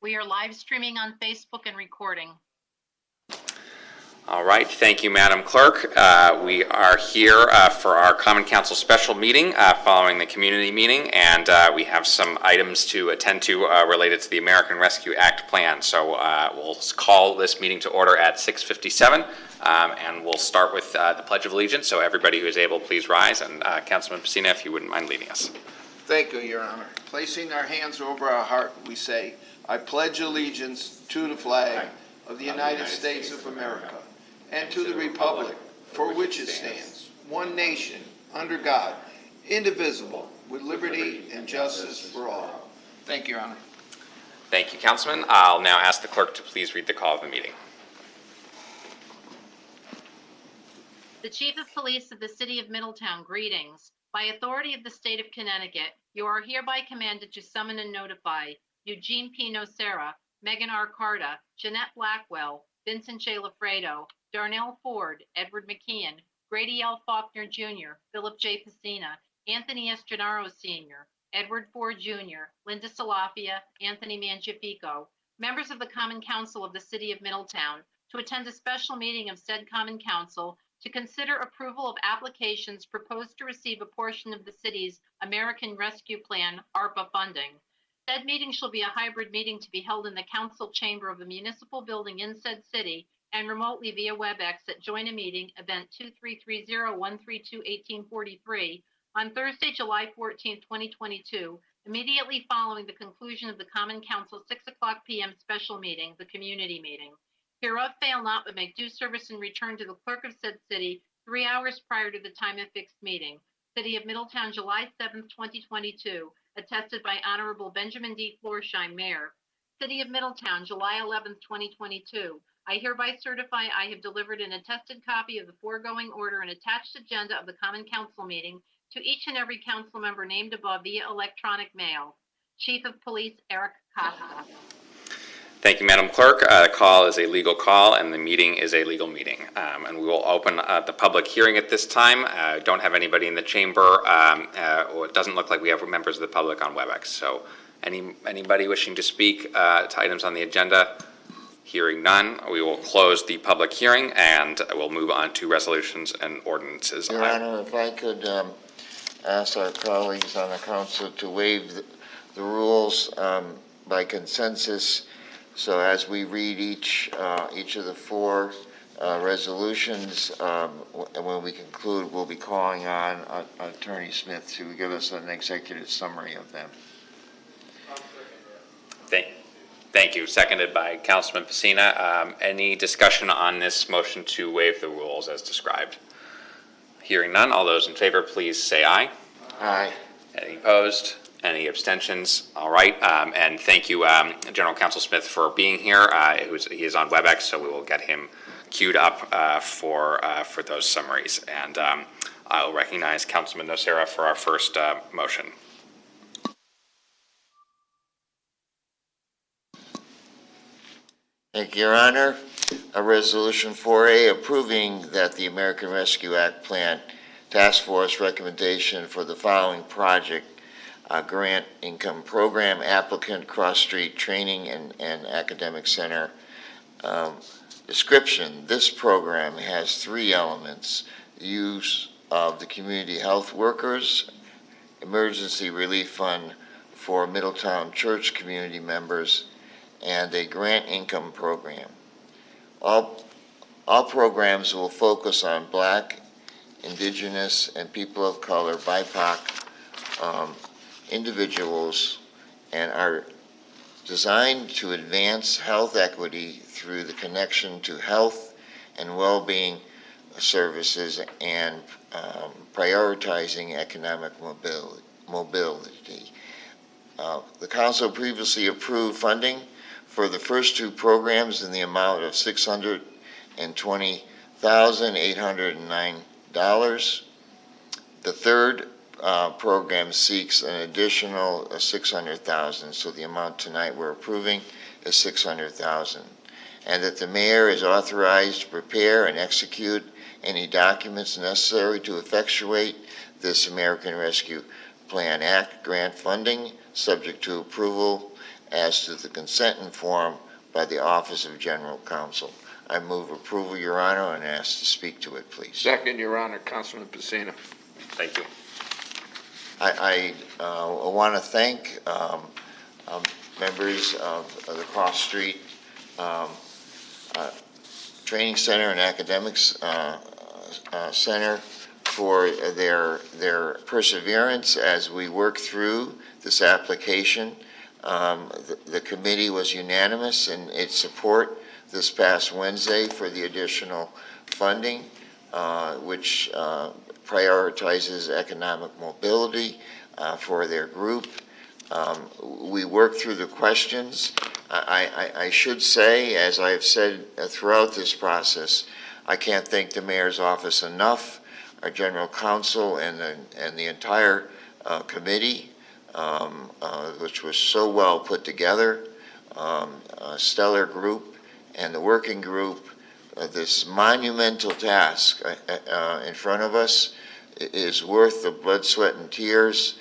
We are live streaming on Facebook and recording. All right, thank you, Madam Clerk. We are here for our Common Council special meeting following the community meeting, and we have some items to attend to related to the American Rescue Act plan. So we'll call this meeting to order at 6:57, and we'll start with the Pledge of Allegiance. So everybody who is able, please rise. And Councilman Pacina, if you wouldn't mind leading us. Thank you, Your Honor. Placing our hands over our heart, we say, I pledge allegiance to the flag of the United States of America and to the republic for which it stands, one nation, under God, indivisible, with liberty and justice for all. Thank you, Your Honor. Thank you, Councilman. I'll now ask the clerk to please read the call of the meeting. The Chief of Police of the City of Middletown, greetings. By authority of the State of Connecticut, you are hereby commanded to summon and notify Eugene P. Nocera, Megan R. Carta, Jeanette Blackwell, Vincent J. Lafredo, Darnell Ford, Edward McKeon, Grady L. Faulkner Jr., Philip J. Pacina, Anthony S. Gennaro Sr., Edward Ford Jr., Linda Salafia, Anthony Mangiafico, members of the Common Council of the City of Middletown, to attend a special meeting of said Common Council to consider approval of applications proposed to receive a portion of the city's American Rescue Plan ARPA funding. Said meeting shall be a hybrid meeting to be held in the council chamber of the municipal building in said city and remotely via WebEx at Join a Meeting, event 2330-132-1843, on Thursday, July 14, 2022, immediately following the conclusion of the Common Council 6 o'clock p.m. special meeting, the community meeting. Hereof fail not, but make due service and return to the clerk of said city 3 hours prior to the time of fixed meeting. City of Middletown, July 7, 2022, attested by Honorable Benjamin D. Florsheim, Mayor. City of Middletown, July 11, 2022. I hereby certify I have delivered an attested copy of the foregoing order and attached agenda of the Common Council meeting to each and every council member named above via electronic mail. Chief of Police Eric Costa. Thank you, Madam Clerk. The call is a legal call and the meeting is a legal meeting. And we will open the public hearing at this time. Don't have anybody in the chamber. It doesn't look like we have members of the public on WebEx. So anybody wishing to speak to items on the agenda? Hearing none, we will close the public hearing and we'll move on to resolutions and ordinances. Your Honor, if I could ask our colleagues on the council to waive the rules by consensus. So as we read each of the four resolutions, and when we conclude, we'll be calling on Attorney Smith to give us an executive summary of them. Thank you. Seconded by Councilman Pacina. Any discussion on this motion to waive the rules as described? Hearing none, all those in favor, please say aye. Aye. Any opposed? Any abstentions? All right. And thank you, General Counsel Smith, for being here. He is on WebEx, so we will get him queued up for those summaries. And I'll recognize Councilman Nocera for our first motion. Thank you, Your Honor. A resolution 4A approving that the American Rescue Act Plan Task Force recommendation for the following project: grant income program applicant, Cross Street Training and Academic Center. Description: this program has three elements: use of the community health workers, emergency relief fund for Middletown Church community members, and a grant income program. All programs will focus on Black, Indigenous, and people of color, BIPOC, individuals, and are designed to advance health equity through the connection to health and well-being services and prioritizing economic mobility. The Council previously approved funding for the first two programs in the amount of $620,809. The third program seeks an additional $600,000, so the amount tonight we're approving is $600,000, and that the mayor is authorized to prepare and execute any documents necessary to effectuate this American Rescue Plan Act grant funding, subject to approval as to the consent informed by the Office of General Counsel. I move approval, Your Honor, and ask to speak to it, please. Second, Your Honor, Councilman Pacino. Thank you. I want to thank members of the Cross Street Training Center and Academics Center for their perseverance as we work through this application. The committee was unanimous in its support this past Wednesday for the additional funding, which prioritizes economic mobility for their group. We worked through the questions. I should say, as I've said throughout this process, I can't thank the mayor's office enough, our general counsel, and the entire committee, which was so well put together, a stellar group, and the working group. This monumental task in front of us is worth the blood, sweat, and tears.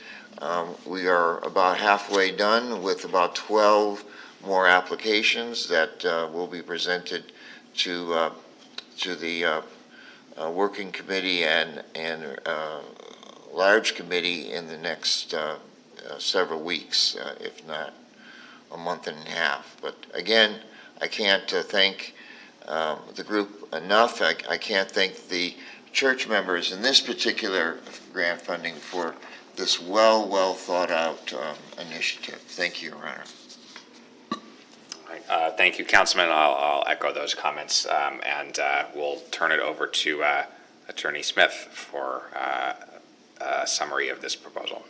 We are about halfway done with about 12 more applications that will be presented to the working committee and large committee in the next several weeks, if not a month and a half. But again, I can't thank the group enough. I can't thank the church members in this particular grant funding for this well thought out initiative. Thank you, Your Honor. Thank you, Councilman. I'll echo those comments, and we'll turn it over to Attorney Smith for a summary of this proposal.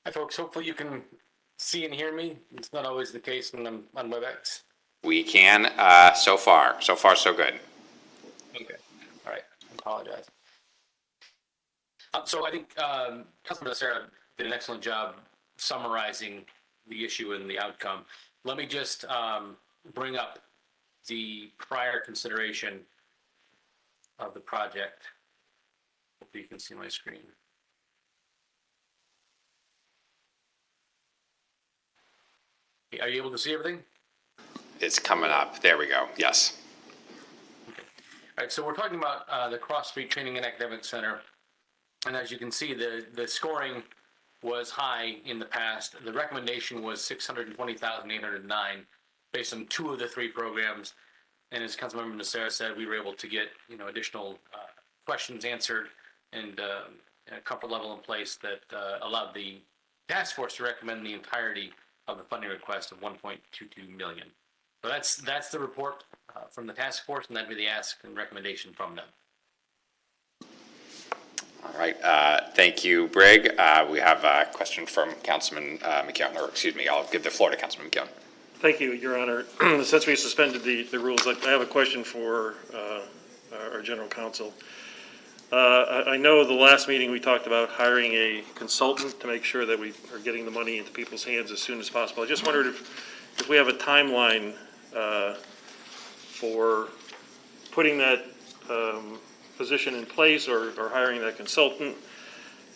Hi, folks. Hopefully you can see and hear me. It's not always the case when I'm on WebEx. We can, so far, so good. Okay. All right. I apologize. So I think Councilman Sarah did an excellent job summarizing the issue and the outcome. Let me just bring up the prior consideration of the project. Hopefully you can see my screen. Are you able to see everything? It's coming up. There we go. Yes. Okay. All right. So we're talking about the Cross Street Training and Academic Center. And as you can see, the scoring was high in the past. The recommendation was 620,809 based on 2 of the 3 programs. And as Councilmember Nacera said, we were able to get additional questions answered and a comfort level in place that allowed the task force to recommend the entirety of the funding request of $1.22 million. So that's the report from the task force, and that'd be the ask and recommendation from them. All right. Thank you, Brig. We have a question from Councilman McKeown, or excuse me, I'll give the floor to Councilman McKeown. Thank you, Your Honor. Since we suspended the rules, I have a question for our general counsel. I know the last meeting we talked about hiring a consultant to make sure that we are getting the money into people's hands as soon as possible. I just wondered if we have a timeline for putting that position in place or hiring that consultant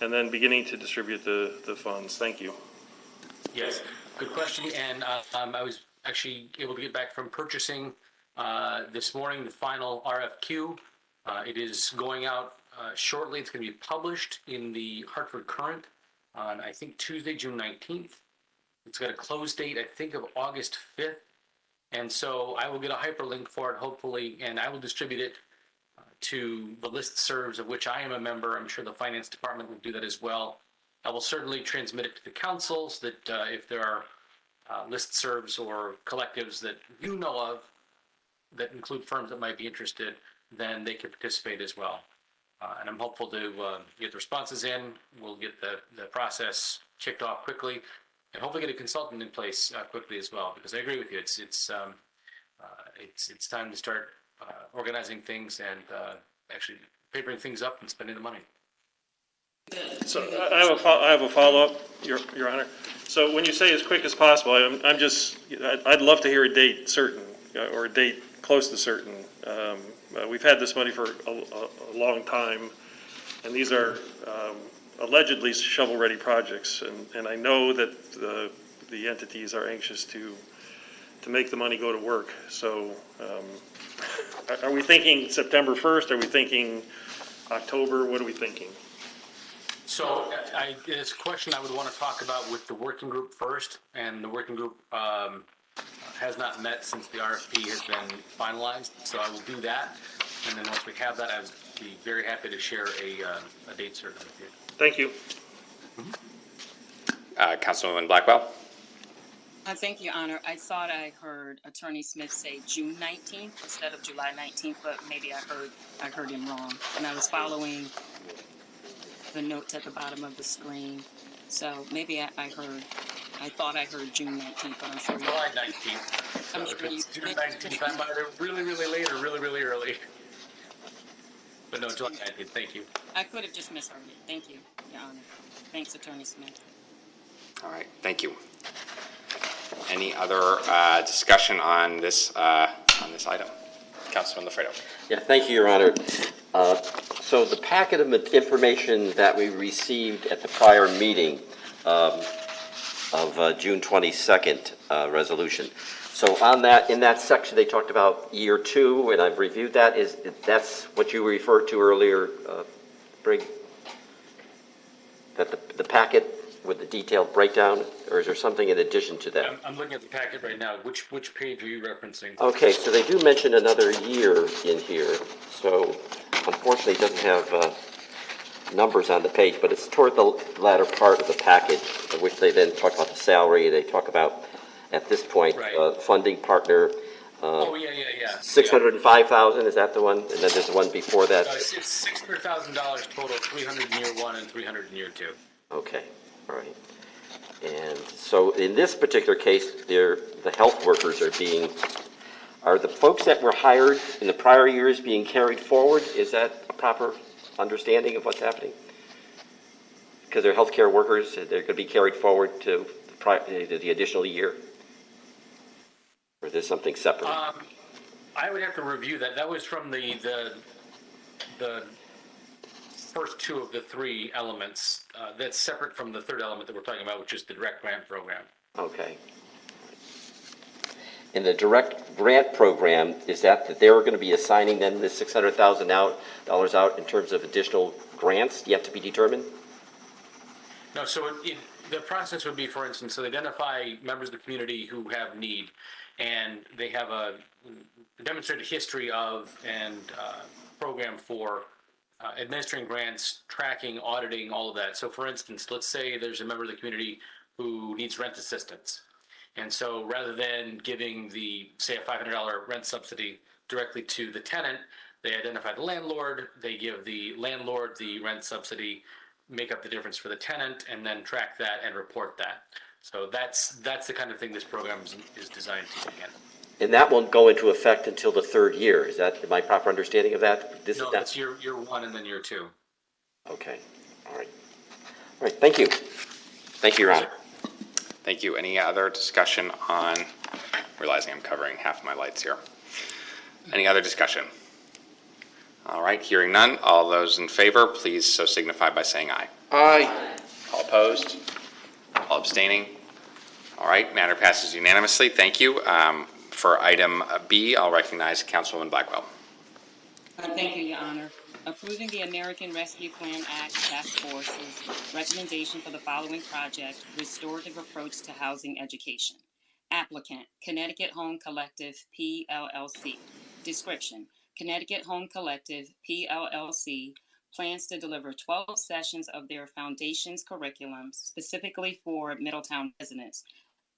and then beginning to distribute the funds. Thank you. Yes, good question. And I was actually able to get back from purchasing this morning the final RFQ. It is going out shortly. It's going to be published in the Hartford Courant on, I think, Tuesday, June 19th. It's got a close date, I think, of August 5th. And so I will get a hyperlink for it, hopefully, and I will distribute it to the listservs of which I am a member. I'm sure the finance department will do that as well. I will certainly transmit it to the councils that if there are listservs or collectives that you know of that include firms that might be interested, then they can participate as well. And I'm hopeful to get the responses in. We'll get the process kicked off quickly, and hopefully get a consultant in place quickly as well. Because I agree with you, it's time to start organizing things and actually papering things up and spending the money. So I have a follow-up, Your Honor. So when you say as quick as possible, I'd love to hear a date certain or a date close to certain. We've had this money for a long time, and these are allegedly shovel-ready projects, and I know that the entities are anxious to make the money go to work. So are we thinking September 1st? Are we thinking October? What are we thinking? So it's a question I would want to talk about with the working group first, and the working group has not met since the RFP has been finalized, so I will do that. And then once we have that, I would be very happy to share a date certain with you. Thank you. Councilwoman Blackwell? Thank you, Honor. I thought I heard Attorney Smith say June 19th instead of July 19th, but maybe I heard him wrong. And I was following the notes at the bottom of the screen. So maybe I thought I heard June 19th, but I'm sure you. July 19th. So I'm if sure it's June 19th, I'm either really, really late or really, really early. But no, July 19th. Thank you. I could have just misheard it. Thank you, Your Honor. Thanks, Attorney Smith. All right, thank you. Any other discussion on this item? Councilman Lafredo. Yeah, thank you, Your Honor. So the packet of information that we received at the prior meeting of June 22nd resolution. So on that, in that section, they talked about year 2, and I've reviewed that. That's what you referred to earlier, Brig? That the packet with the detailed breakdown, or is there something in addition to that? I'm looking at the packet right now. Which page are you referencing? Okay, so they do mention another year in here. So unfortunately, it doesn't have numbers on the page, but it's toward the latter part of the package, in which they then talk about the salary. They talk about, at this point, Right. Funding partner. Oh, yeah. 605,000, is that the one? And then there's one before that. It's $600,000 total, 300 in year 1 and 300 in year 2. Okay, all right. And so in this particular case, the health workers are the folks that were hired in the prior years being carried forward? Is that a proper understanding of what's happening? Because they're healthcare workers, they're going to be carried forward to the additional year? Or is there something separate? I would have to review that. That was from the first 2 of the 3 elements. That's separate from the 3rd element that we're talking about, which is the direct grant program. Okay. In the direct grant program, is that they were going to be assigning them the $600,000 out in terms of additional grants yet to be determined? No, so the process would be, for instance, to identify members of the community who have need, and they have a demonstrated history of and program for administering grants, tracking, auditing, all of that. So, for instance, let's say there's a member of the community who needs rent assistance. And so rather than giving say, a $500 rent subsidy directly to the tenant, they identify the landlord, they give the landlord the rent subsidy, make up the difference for the tenant, and then track that and report that. So that's the kind of thing this program is designed to do. And that won't go into effect until the 3rd year. Is that my proper understanding of that? No, that's year 1 and then year 2. Okay. All right. All right. Thank you. Thank you, Your Honor. Thank you. Any other discussion on, realizing I'm covering half of my lights here. Any other discussion? All right, hearing none. All those in favor, please so signify by saying aye. Aye. All opposed? All abstaining? All right, matter passes unanimously. Thank you. For item B, I'll recognize Councilwoman Blackwell. Thank you, Your Honor. Approving the American Rescue Plan Act Task Force's recommendation for the following project, Restorative Approach to Housing Education. Applicant, Connecticut Home Collective, PLLC. Description, Connecticut Home Collective, PLLC, plans to deliver 12 sessions of their foundation's curriculum specifically for Middletown residents,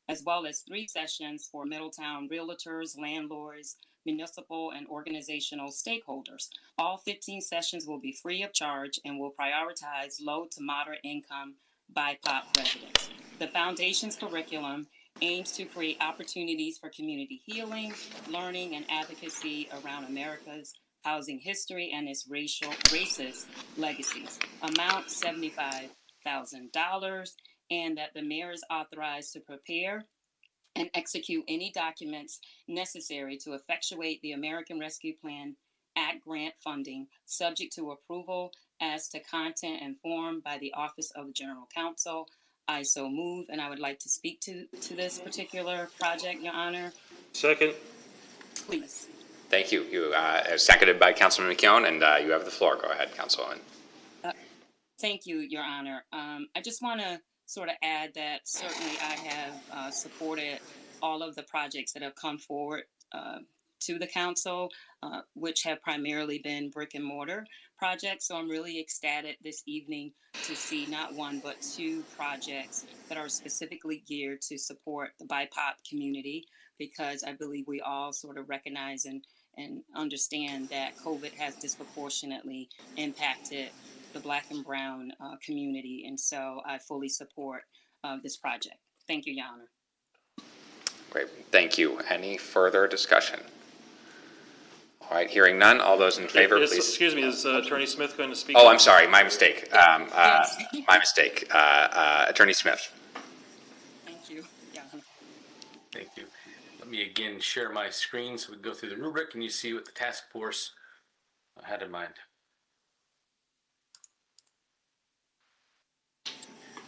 as well as 3 sessions for Middletown realtors, landlords, municipal, and organizational stakeholders. All 15 sessions will be free of charge and will prioritize low to moderate income BIPOC residents. The foundation's curriculum aims to create opportunities for community healing, learning, and advocacy around America's housing history and its racist legacies. Amount $75,000, and that the mayor is authorized to prepare and execute any documents necessary to effectuate the American Rescue Plan Act grant funding, subject to approval as to content and form by the Office of the General Counsel. I so move, and I would like to speak to this particular project, Your Honor. Second. Please. Thank you. You seconded by Councilman McKeown, and you have the floor. Go ahead, Councilwoman. Thank you, Your Honor. I just want to sort of add that certainly I have supported all of the projects that have come forward to the council, which have primarily been brick and mortar projects. So I'm really ecstatic this evening to see not one, but two projects that are specifically geared to support the BIPOC community, because I believe we all sort of recognize and understand that COVID has disproportionately impacted the Black and Brown community. And so I fully support this project. Thank you, Your Honor. Great. Thank you. Any further discussion? All right. Hearing none. All those in favor, please. Excuse me, is Attorney Smith going to speak? Oh, I'm sorry. My mistake. Yes. My mistake. Attorney Smith. Thank you, Your Honor. Thank you. Let me again share my screen so we can go through the rubric and you see what the task force had in mind.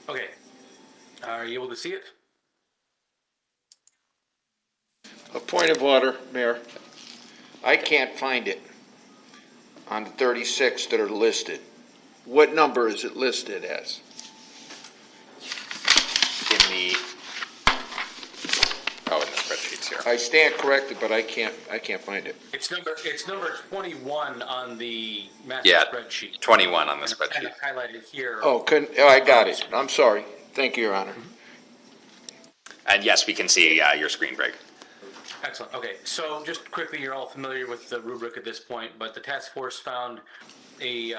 Okay. Are you able to see it? A point of order, Mayor. I can't find it on the 36 that are listed. What number is it listed as? In the spreadsheets here. I stand corrected, but I can't find it. It's number 21 on the master Yeah, spreadsheet. 21 on the And spreadsheet. It's kind of highlighted here. Oh, I got it. I'm sorry. Thank you, Your Honor. And yes, we can see your screen, Greg. Excellent. Okay, so just quickly, you're all familiar with the rubric at this point, but the task force found a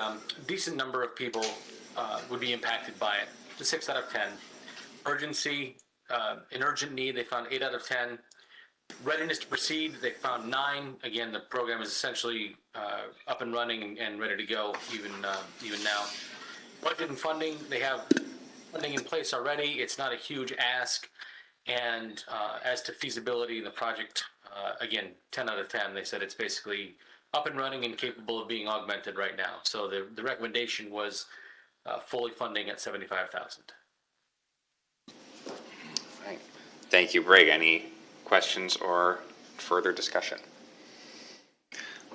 decent number of people would be impacted by it. 6 out of 10. Urgency, an urgent need, they found 8 out of 10. Readiness to proceed, they found 9. Again, the program is essentially up and running and ready to go even now. Budget and funding, they have funding in place already. It's not a huge ask. And as to feasibility in the project, again, 10 out of 10, they said it's basically up and running and capable of being augmented right now. So the recommendation was fully funding at $75,000. Right. Thank you, Greg. Any questions or further discussion?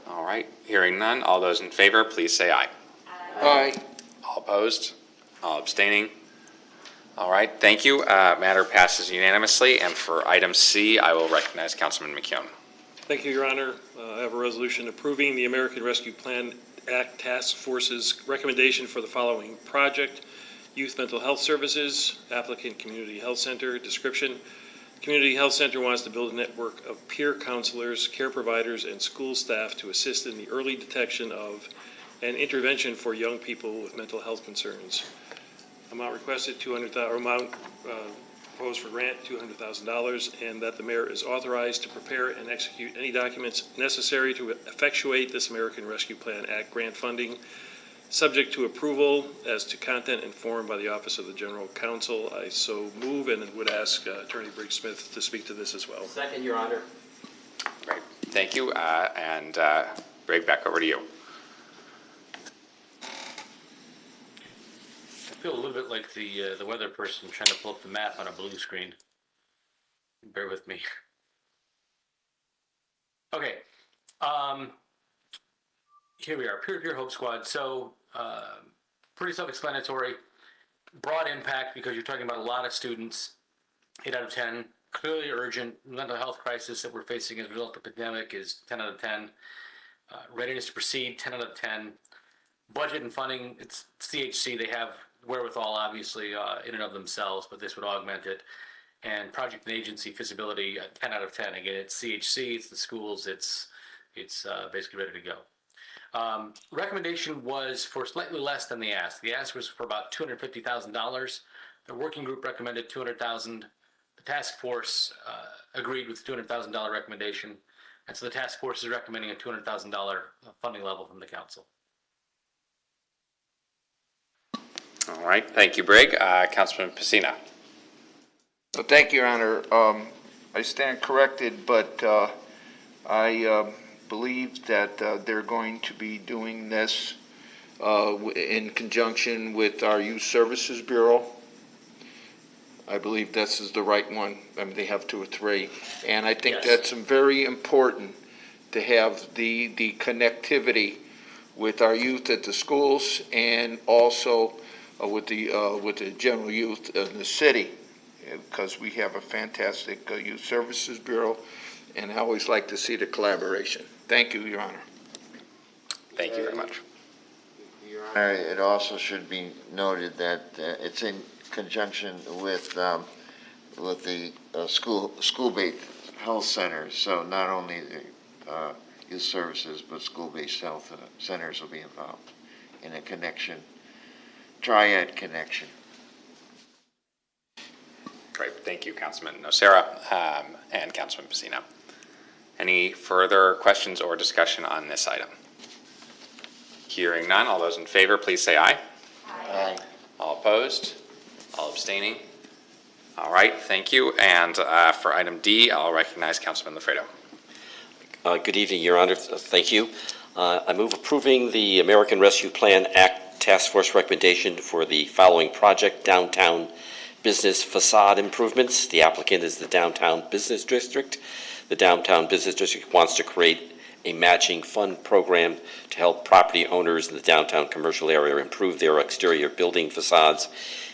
All right. Hearing none. All those in favor, please say aye. Aye. All opposed? All abstaining? All right. Thank you. Matter passes unanimously. And for item C, I will recognize Councilman McKeown. Thank you, Your Honor. I have a resolution approving the American Rescue Plan Act Task Force's recommendation for the following project: Youth Mental Health Services, applicant Community Health Center. Description: Community Health Center wants to build a network of peer counselors, care providers, and school staff to assist in the early detection of and intervention for young people with mental health concerns. Amount requested proposed for grant $200,000, and that the mayor is authorized to prepare and execute any documents necessary to effectuate this American Rescue Plan Act grant funding, subject to approval as to content and form by the Office of the General Counsel. I so move, and would ask Attorney Briggs Smith to speak to this as well. Second, Your Honor. Great. Thank you. And Greg, back over to you. I feel a little bit like the weather person trying to pull up the map on a blue screen. Bear with me. Okay. Here we are, Peer Hope Squad. So pretty self-explanatory. Broad impact because you're talking about a lot of students. 8 out of 10. Clearly urgent. Mental health crisis that we're facing as a result of the pandemic is 10 out of 10. Readiness to proceed, 10 out of 10. Budget and funding, it's CHC. They have wherewithal, obviously, in and of themselves, but this would augment it. And project and agency feasibility, 10 out of 10. Again, it's CHC, it's the schools, it's basically ready to go. Recommendation was for slightly less than the ask. The ask was for about $250,000. The working group recommended $200,000. The task force agreed with the $200,000 recommendation. And so the task force is recommending a $200,000 funding level from the council. All right. Thank you, Brig. Councilman Pacina. Well, thank you, Your Honor. I stand corrected, but I believe that they're going to be doing this in conjunction with our Youth Services Bureau. I believe this is the right one. I mean, they have 2 or 3. And I think Yes. that's very important to have the connectivity with our youth at the schools and also with the general youth in the city, because we have a fantastic Youth Services Bureau, and I always like to see the collaboration. Thank you, Your Honor. Thank you very much. Your Honor, it also should be noted that it's in conjunction with the school-based health centers. So not only the youth services, but school-based health centers will be involved in a connection, triad connection. Great. Thank you, Councilman Nocera and Councilman Pacino. Any further questions or discussion on this item? Hearing none, all those in favor, please say aye. Aye. All opposed? All abstaining? All right, thank you. And for item D, I'll recognize Councilman Lafredo. Good evening, Your Honor. Thank you. I move approving the American Rescue Plan Act Task Force recommendation for the following project: downtown business facade improvements. The applicant is the Downtown Business District. The Downtown Business District wants to create a matching fund program to help property owners in the downtown commercial area improve their exterior building facades,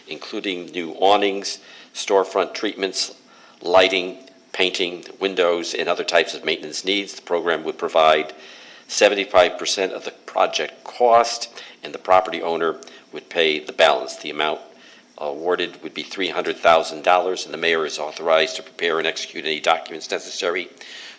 including new awnings, storefront treatments, lighting, painting, windows, and other types of maintenance needs. The program would provide 75% of the project cost, and the property owner would pay the balance. The amount awarded would be $300,000, and the mayor is authorized to prepare and execute any documents necessary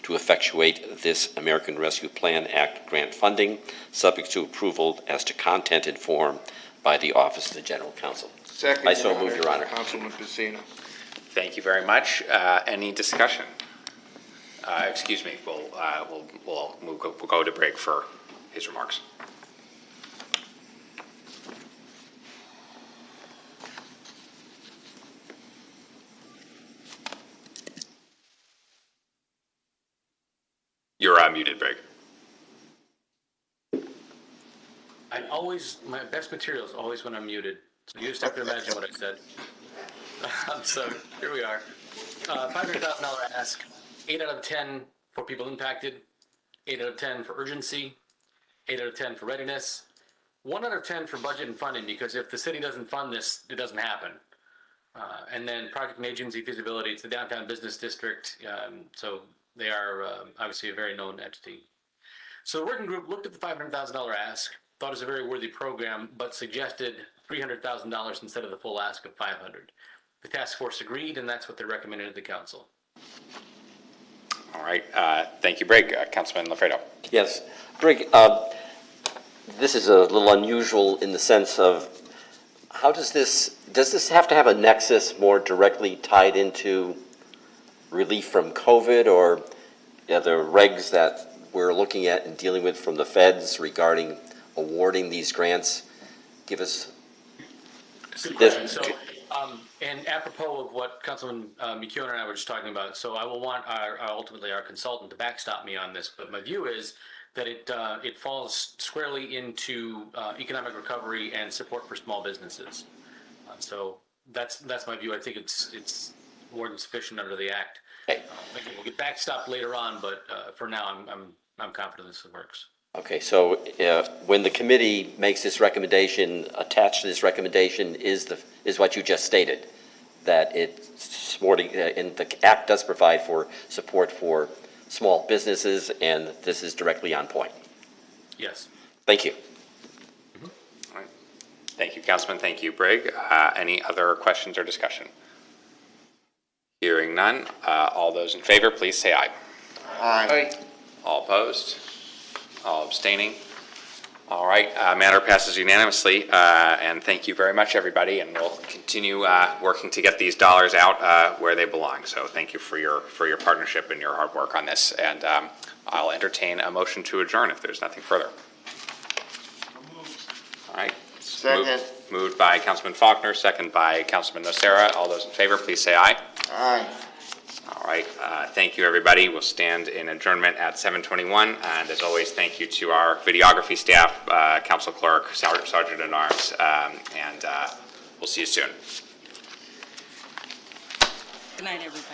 to effectuate this American Rescue Plan Act grant funding, subject to approval as to content and form by the Office of the General Counsel. Second, I so move, Your Honor. Councilman Pacino. Thank you very much. Any discussion? Excuse me. We'll go to break for his remarks. You're muted, Brig. My best material is always when I'm muted. So you just have to imagine what I said. So here we are. $500,000 ask, 8 out of 10 for people impacted, 8 out of 10 for urgency, 8 out of 10 for readiness, 1 out of 10 for budget and funding, because if the city doesn't fund this, it doesn't happen. And then project and agency feasibility, it's the Downtown Business District, so they are obviously a very known entity. So the working group looked at the $500,000 ask, thought it was a very worthy program, but suggested $300,000 instead of the full ask of $500,000. The task force agreed, and that's what they recommended to the council. All right. Thank you, Brig. Councilman Lafredo. Yes. Brig, this is a little unusual in the sense of does this have to have a nexus more directly tied into relief from COVID, or the regs that we're looking at and dealing with from the feds regarding awarding these grants? Give us Good question. So, and apropos of what Councilman McKeown and I were just talking about, so I will want ultimately our consultant to backstop me on this, but my view is that it falls squarely into economic recovery and support for small businesses. So that's my view. I think it's more than sufficient under the act. Again, we'll get backstopped later on, but for now, I'm confident this works. Okay, so when the committee makes this recommendation, attached to this recommendation is what you just stated, that it's supporting, and the act does provide for support for small businesses, and this is directly on point. Yes. Thank you. All right. Thank you, Councilman. Thank you, Brig. Any other questions or discussion? Hearing none. All those in favor, please say aye. Aye. All opposed? All abstaining? All right, matter passes unanimously, and thank you very much, everybody, and we'll continue working to get these dollars out where they belong. So thank you for your partnership and your hard work on this, and I'll entertain a motion to adjourn if there's nothing further. All right. Second. Moved by Councilman Faulkner, second by Councilman Nocera. All those in favor, please say aye. Aye. All right, thank you, everybody. We'll stand in adjournment at 7:21. And as always, thank you to our videography staff, council clerk, sergeant at arms, and we'll see you soon. Good night, everybody.